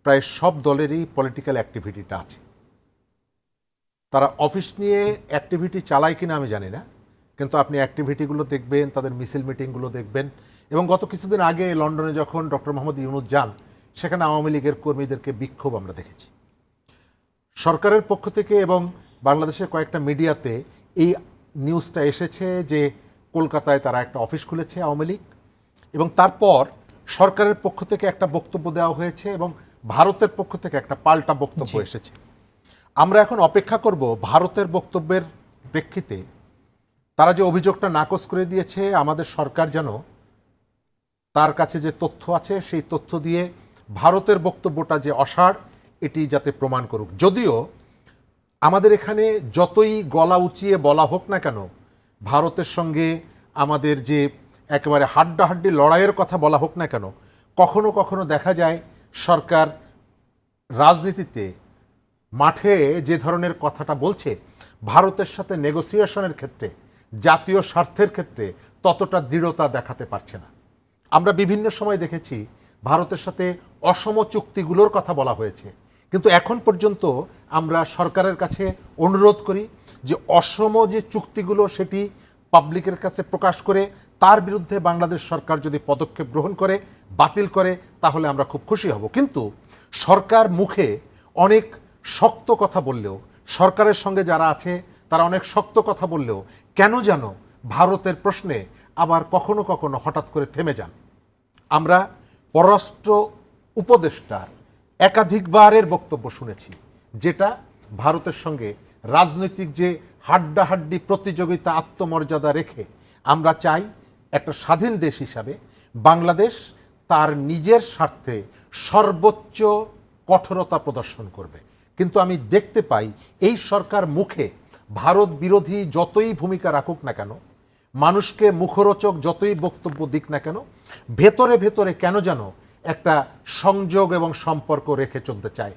প্রায় সব দলেরই পলিটিক্যাল অ্যাক্টিভিটিটা আছে। তারা অফিস নিয়ে অ্যাক্টিভিটি চালায় কিনা আমি জানি না, কিন্তু আপনি অ্যাক্টিভিটিগুলো দেখবেন, তাদের মিছিল মিটিংগুলো দেখবেন। এবং গত কিছুদিন আগে লন্ডনে যখন ডক্টর মোহাম্মদ ইউনূস যান, সেখানে আওয়ামী লীগের কর্মীদেরকে বিক্ষোভ আমরা দেখেছি। সরকারের পক্ষ থেকে এবং বাংলাদেশের কয়েকটা মিডিয়াতে এই নিউজটা এসেছে যে কলকাতায় তারা একটা অফিস খুলেছে আওয়ামী লীগ, এবং তারপর সরকারের পক্ষ থেকে একটা বক্তব্য দেওয়া হয়েছে এবং ভারতের পক্ষ থেকে একটা পাল্টা বক্তব্য এসেছে। আমরা এখন অপেক্ষা করব ভারতের বক্তব্যের প্রেক্ষিতে তারা যে অভিযোগটা নাকচ করে দিয়েছে, আমাদের সরকার যেন তার কাছে যে তথ্য আছে সেই তথ্য দিয়ে ভারতের বক্তব্যটা যে অসাড় এটি যাতে প্রমাণ করুক। যদিও আমাদের এখানে যতই গলা উঁচিয়ে বলা হোক না কেন, ভারতের সঙ্গে আমাদের যে একেবারে হাড্ডাহাড্ডি লড়াইয়ের কথা বলা হোক না কেন, কখনো কখনো দেখা যায় সরকার রাজনীতিতে মাঠে যে ধরনের কথাটা বলছে, ভারতের সাথে নেগোসিয়েশনের ক্ষেত্রে, জাতীয় স্বার্থের ক্ষেত্রে ততটা দৃঢ়তা দেখাতে পারছে না। আমরা বিভিন্ন সময় দেখেছি ভারতের সাথে অসম চুক্তিগুলোর কথা বলা হয়েছে, কিন্তু এখন পর্যন্ত আমরা সরকারের কাছে অনুরোধ করি যে অসম যে চুক্তিগুলো সেটি পাবলিকের কাছে প্রকাশ করে তার বিরুদ্ধে বাংলাদেশ সরকার যদি পদক্ষেপ গ্রহণ করে, বাতিল করে, তাহলে আমরা খুব খুশি হব। কিন্তু সরকার মুখে অনেক শক্ত কথা বললেও, সরকারের সঙ্গে যারা আছে তারা অনেক শক্ত কথা বললেও কেন যেন ভারতের প্রশ্নে আবার কখনো কখনো হঠাৎ করে থেমে যান। আমরা পররাষ্ট্র উপদেষ্টার একাধিকবারের বক্তব্য শুনেছি, যেটা ভারতের সঙ্গে রাজনৈতিক যে হাড্ডাহাড্ডি প্রতিযোগিতা আত্মমর্যাদা রেখে আমরা চাই একটা স্বাধীন দেশ হিসাবে বাংলাদেশ তার নিজের স্বার্থে সর্বোচ্চ কঠোরতা প্রদর্শন করবে। কিন্তু আমি দেখতে পাই এই সরকার মুখে ভারত বিরোধী যতই ভূমিকা রাখুক না কেন, মানুষকে মুখরোচক যতই বক্তব্য দিক না কেন, ভেতরে ভেতরে কেন যেন একটা সংযোগ এবং সম্পর্ক রেখে চলতে চায়।